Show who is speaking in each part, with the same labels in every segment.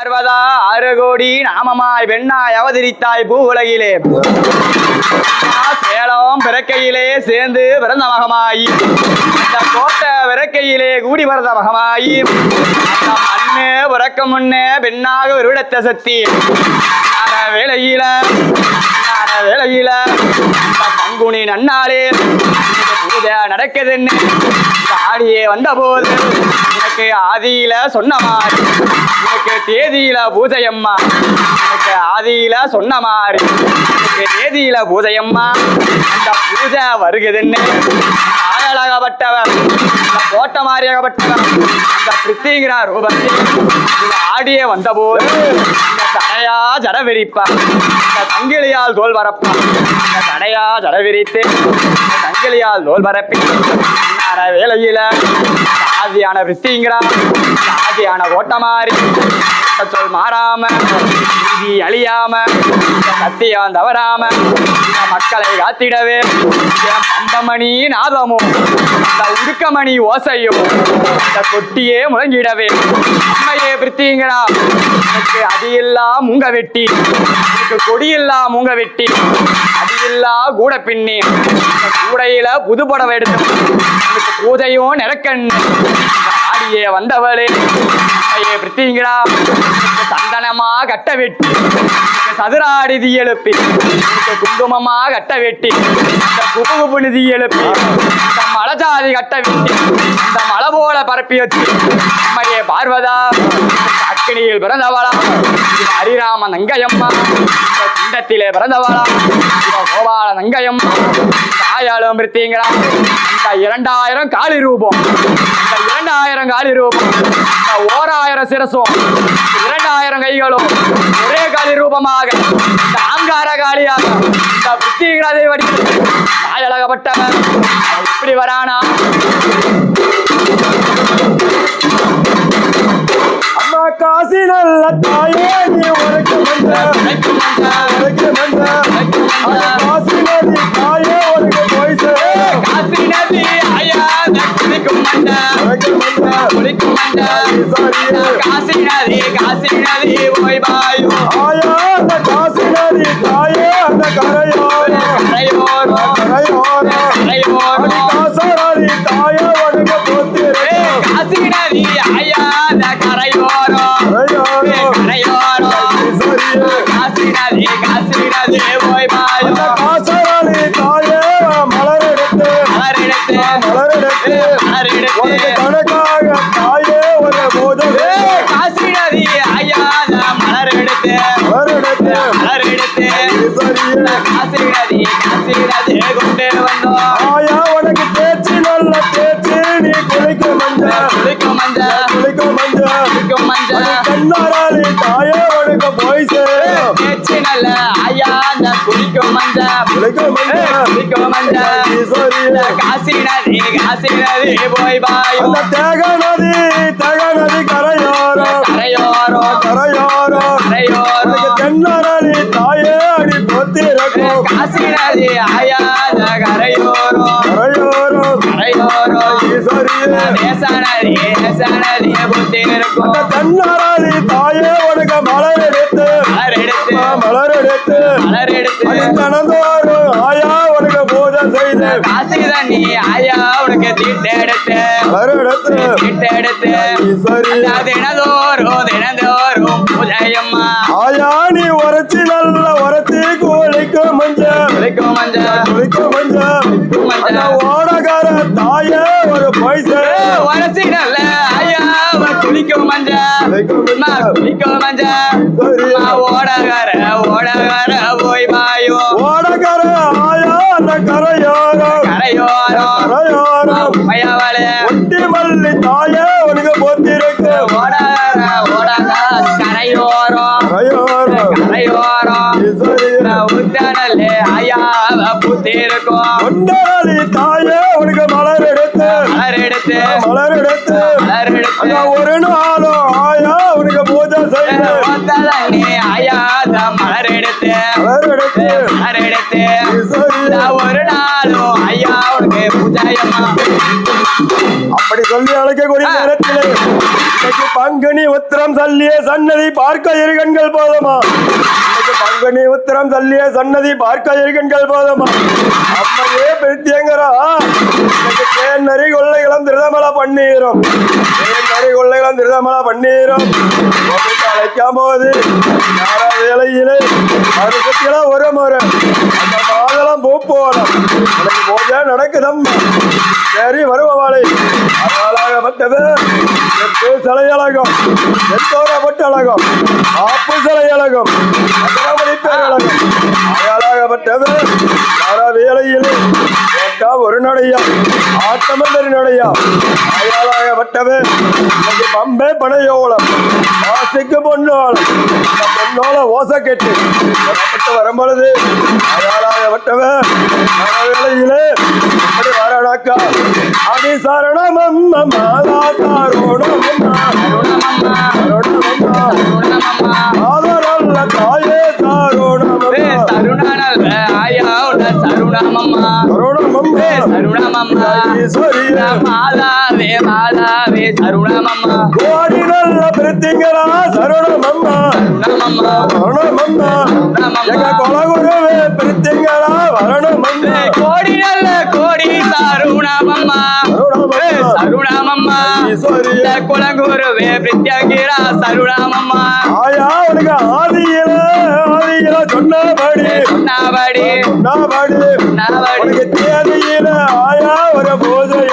Speaker 1: பார்வதா 6 கோடி நாமமாய் பெண்ணாய் அவதரித்தாய் பூ உலகிலே சேலம் பிறக்கையிலே சேர்ந்து பிறந்த மகமாயி அந்த கோட்டை பிறக்கையிலே கூடி பிறந்த மகமாயி அந்த மண்ணு பிறக்க முன்னே பெண்ணாக ஒரு விடத்த சக்தி வேளையில பங்குனி நன்னாளே பூஜை நடக்குதுன்னு ஆடியே வந்த போது எனக்கு ஆதியில சொன்ன மாதிரி எனக்கு தேதியில பூஜையம்மா எனக்கு ஆதியில சொன்ன மாதிரி எனக்கு தேதியில பூஜையம்மா அந்த பூஜை வருகுதுன்னு ஆகலாகப்பட்டவர் கோட்டை மாதிரியாகப்பட்டவர் அந்த பிரித்திங்கிற ரூபத்தில் ஆடியே வந்த போது இந்த தடையா ஜட விரிப்பா இந்த சங்கிலியால் தோல் வரப்பா இந்த தடையா ஜட விரித்து சங்கிலியால் தோல் வரப்பி வேலையில ஆதியான வித்திங்கிறா ஆதியான கோட்டை மாறி சொல் மாறாம நீதி அழியாம சத்தியம் தவறாம மக்களை காத்திடவே பம்பமணி நாதமும் இந்த உடுக்கமணி ஓசையும் இந்த கொட்டியே முழங்கிடவே அம்மையே பிரித்திங்கிறா எனக்கு அடியில்லா மூங்க வெட்டி எனக்கு கொடியில்லா மூங்க வெட்டி அடியில்லா கூட பின்னி கூடையில புது புடவை எடுத்து எனக்கு பூஜையும் நிறக்கண்ணு ஆடியே வந்தவளே அம்மையே பிரித்திங்கிறா சந்தனமா கட்ட வெட்டி சதுராடி தீ எழுப்பி குங்குமமா கட்ட வெட்டி இந்த குப்பு குப்பு நிதி எழுப்பி இந்த மலஜாதி கட்ட வெட்டி இந்த மலை போல பரப்பி வச்சு அம்மையே பார்வதா அக்கினியில் பிறந்தவளா ஹரிராம நங்கையம்மா இந்த குண்டத்திலே பிறந்தவளா கோபால நங்கையம்மா தாயாலும் பிரித்தீங்களா இந்த 2000 காளி ரூபம் இந்த 2000 காளி ரூபம் இந்த 1000 சிரசும் 2000 கைகளும் ஒரே காளி ரூபமாக இந்த ஆங்கார காளியாக இந்த பிரித்தீங்களா வடிக்கிறது தாயழகப்பட்டவன் எப்படி வரானா
Speaker 2: அம்மா காசி நல்ல தாயே நீ உனக்கு காசி நதி தாயே உனக்கு போய்
Speaker 1: காசி நதி ஐயா குளிக்கும் காசி நதி போய் பாயோ
Speaker 2: ஆயா அந்த காசி நதி தாயே அந்த கரையோரம் காசராளி தாயே உனக்கு போத்து
Speaker 1: காசி நதி ஐயா அந்த கரையோரம் காசி நதி போய் பாயோ
Speaker 2: காசராளி தாயே மலரெடுத்து கணக்காக தாயே ஒரு போதும்
Speaker 1: காசி நதி ஐயா மலரெடுத்து காசி நதி கொண்டு வந்தோம்
Speaker 2: ஆயா உனக்கு தேய்ச்சி நல்ல தேய்ச்சி நீ குளிக்கும் மஞ்சள் கண்ணாராளி தாயே உனக்கு போய்
Speaker 1: தேய்ச்சி நல்ல ஐயா குளிக்கும் மஞ்சள் காசி நதி போய் பாயோ
Speaker 2: தேக நதி கரையோரம் தென்னாராளி தாயே அடி பொத்திருக்கும்
Speaker 1: காசி நதி ஐயா கரையோரம் தேசநதி பொத்திருக்கும்
Speaker 2: தென்னாராளி தாயே உனக்கு மலரெடுத்து கணந்தோறும் ஆயா உனக்கு பூஜை செய்து
Speaker 1: காசி தண்ணி ஆயா உனக்கு தீட்டெடுத்து தினந்தோறும் பூஜையம்மா
Speaker 2: ஆயா நீ உரைச்சி நல்ல உரைச்சி குளிக்கும் மஞ்சள் ஓடகார தாயே ஒரு பைசா
Speaker 1: உரைச்சி நல்ல ஆயா குளிக்கும் மஞ்சள் ஓடகார போய் பாயோ
Speaker 2: ஓடகார ஆயா அந்த கரையோரம்
Speaker 1: மையாவாளே
Speaker 2: ஒட்டி மல்லி தாயே உனக்கு போத்திருக்கு
Speaker 1: உத்தனல்லே ஐயா புத்திருக்கும்
Speaker 2: ஒண்டராளி தாயே உனக்கு மலர் எடுத்து ஒரு நாளும் ஆயா உனக்கு பூஜை செய்து
Speaker 1: ஐயா மலர் எடுத்து ஒரு நாளும் ஐயா உனக்கு பூஜையம்மா
Speaker 2: அப்படி சொல்லி அழைக்கக்கூடிய நேரத்திலே இன்னைக்கு பங்குனி உத்திரம் சல்லிய சன்னதி பார்க்க இரு கண்கள் போதுமா இன்னைக்கு பங்குனி உத்திரம் சல்லிய சன்னதி பார்க்க இரு கண்கள் போதுமா அம்மையே பிரித்தியங்கரா இன்னைக்கு தேன் நரி கொள்ளைகளும் திருதமலை பண்ணீரும் தேன் நரி கொள்ளைகளும் திருதமலை பண்ணீரும் அழைக்காம போது யாரா வேலையிலே வருஷத்தில ஒரு முறை அந்த மாதளம் பூ போலாம் எனக்கு பூஜை நடக்குதம்மா சரி வருவாளே அழகாகப்பட்டது சிலை அழகம் எத்தோரப்பட்ட அழகம் ஆப்பு சிலை அழகம் அழகமணி பேர் அழகம் அழகாகப்பட்டது யாரா வேலையிலே கேட்டா ஒரு நடையா ஆட்டமந்தரி நடையா அழகாகப்பட்டது இன்னைக்கு பம்பே பனையோளம் ஆசைக்கு பொண்ணோளம் அந்த பொண்ணோல ஓசை கேட்டு வரும்பொழுது அழகாகப்பட்டவன் வேலையிலே அப்படி வரடாக்கா அடி சரணம் மாதா தாரோணம் தாயே கோடி நல்ல பிரித்திங்கரா சருணமம்மா எங்க கொலகுருவே பிரித்திங்கரா வரணுமம்மா
Speaker 1: கோடி நல்ல கோடி சருணமம்மா சருணமம்மா குலகுருவே பிரித்தியங்கிரா சருணமம்மா
Speaker 2: ஆயா உனக்கு ஆதியில சொன்னபடி உனக்கு தேதியில ஆயா ஒரு பூஜை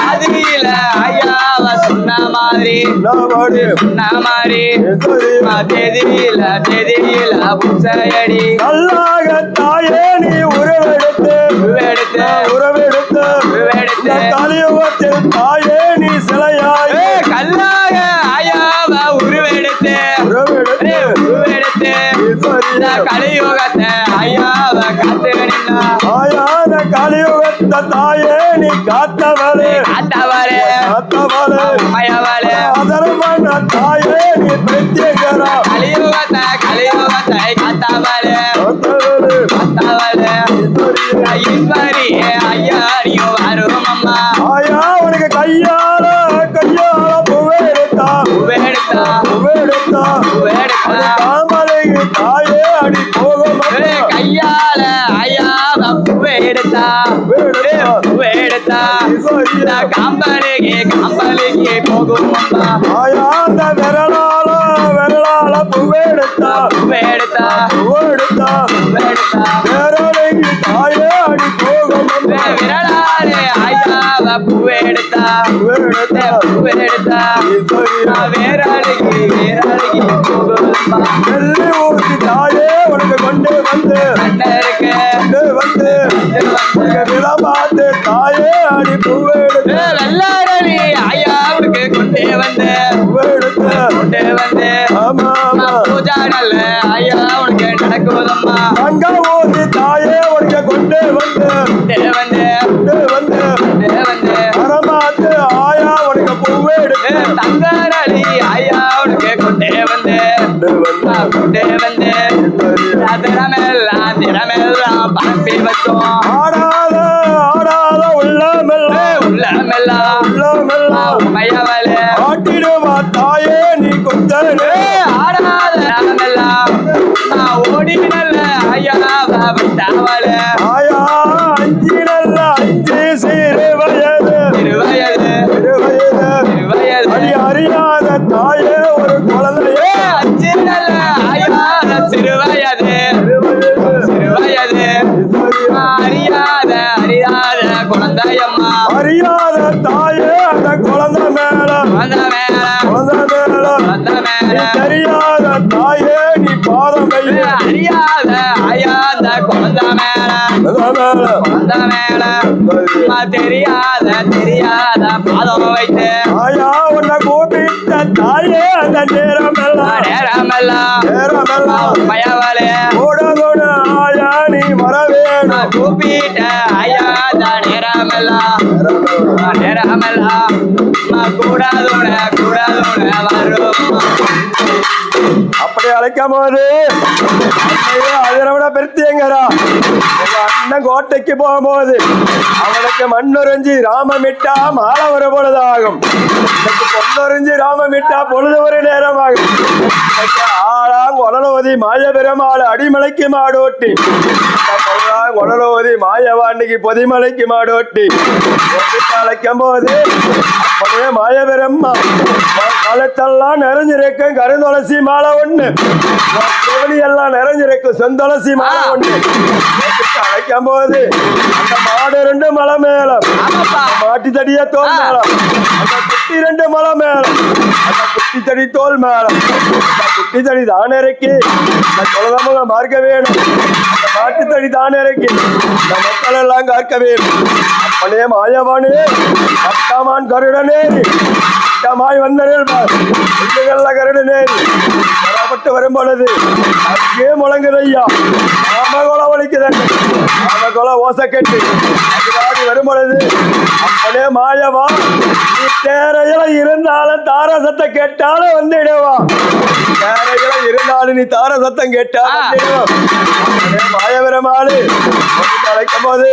Speaker 1: ஆதியில ஐயாவ சொன்ன மாதிரி தேதியில பூசையடி
Speaker 2: நல்லாக தாயே நீ உருவெடுத்து கலியுகத்தில் தாயே நீ சிலையாய்
Speaker 1: கல்லாக ஐயாவ உருவெடுத்து கலியுகத்தை ஐயாவ காத்து நின்னா
Speaker 2: ஆயான கலியுகத்த தாயே நீ காத்தவளே
Speaker 1: மயவளே
Speaker 2: அதர்மன தாயே நீ பிரத்யேகரா
Speaker 1: கலியுகத்தை காத்தவளே ஈஸ்வரி ஐயாரியும் வரும் அம்மா
Speaker 2: ஆயா உனக்கு கையால புவேடுத்தா தாமரைக்கு தாயே அடி போகும்
Speaker 1: கையால ஐயாவ புவேடுத்தா காம்பலிக்கு போகும் அம்மா
Speaker 2: ஆயா அந்த விரலால புவேடுத்தா விரலைக்கு தாயே அடி போகும்
Speaker 1: விரலாலே ஐயாவ புவேடுத்தா வேறாளிக்கு போகும் அம்மா
Speaker 2: வெள்ளி ஊசி தாயே உனக்கு கொண்டு வந்து விளமாத்து தாயே அடி புவேடுத்த
Speaker 1: வெள்ளாடலி ஐயாவுக்கு கொண்டே வந்து
Speaker 2: ஆமா
Speaker 1: பூஜா நல்ல ஐயா உனக்கு நடக்குவதம்மா
Speaker 2: அங்க ஊசி தாயே உனக்கு கொண்டு வந்து வரமாத்து ஆயா உனக்கு புவேடுத்த
Speaker 1: தங்கரளி ஐயா உனக்கு கொண்டே வந்து திறமெல்லாம் பரப்பி வச்சோம்
Speaker 2: ஆடாத உள்ளமெல்லாம்
Speaker 1: மயவளே
Speaker 2: ஆட்டிடுவா தாயே நீ கொத்தனே
Speaker 1: ஆடாதெல்லாம் ஓடி நல்ல ஐயாவ விட்டாவளே
Speaker 2: ஆயா அஞ்சு சிறு வயது அடி அறியாத தாயே ஒரு குழந்தையே
Speaker 1: அஞ்சு நல்ல ஐயாத சிறுவயது அறியாத குழந்தையம்மா
Speaker 2: அறியாத தாயே அந்த குழந்தை மேல தெரியாத தாயே நீ பாதம்
Speaker 1: அறியாத ஐயாத குழந்தை மேல தெரியாத பாதம் வைத்து
Speaker 2: ஆயா உன்னை கூப்பிட்ட தாயே அந்த நேரமெல்லாம்
Speaker 1: மயவளே
Speaker 2: கூட ஆயா நீ வரவேணும்
Speaker 1: கூப்பிட்ட ஐயாத நேரமெல்லாம் கூடாதோட வரும்
Speaker 2: அப்படி அப்படி அழைக்கும் போது அதை விட பெருத்தியங்கிறா உங்க அண்ணன் கோட்டைக்கு போகும்போது அவனுக்கு மண்ணுறிஞ்சி ராமமிட்டா மாலை ஒரு பொழுதாகும். எனக்கு பொண்ணுறிஞ்சி ராமமிட்டா பொழுது ஒரு நேரமாகும். ஆளாங் உடலோதி மாய பெருமாள் அடிமலைக்கு மாடோட்டி உடலோதி மாயவாண்டிக்கு பொதிமலைக்கு மாடோட்டி அழைக்கும் போது அப்படியே மாயபெருமா காலத்தெல்லாம் நிறைஞ்சிருக்கும் கருந்துளசி மாலை ஒண்ணு எல்லாம் நிறைஞ்சிருக்கும் செந்தளசி மாலை ஒண்ணு அழைக்கும் போது அந்த மாடு 2 மலை மேலம் மாட்டி தடிய தோல் மேலம் அந்த குட்டி 2 மலை மேலம் அந்த குட்டி தடி தோல் மேலம் அந்த குட்டி தடி தான் இறக்கி அந்த தொலைதமுக மார்க்க வேணும். அந்த மாட்டு தடி தான் இறக்கி இந்த மக்கள் எல்லாம் காக்க வேணும். அப்படியே மாயவானே பட்டாமான் கருடனேரி மாய் வந்தனேல் கருடனேரி வரப்பட்டு வரும் பொழுது அங்கே முழங்குதையா நாமகோல வலிக்குதன் நாமகோல ஓசை கட்டு அது வரும் பொழுது அப்படியே மாயவா நீ தேரையில இருந்தாலும் தார சத்தம் கேட்டாலும் வந்துடுவா. தேரையில இருந்தாலும் நீ தார சத்தம் கேட்டாலும் வந்துடுவா. மாயவரமாளு அழைக்கும் போது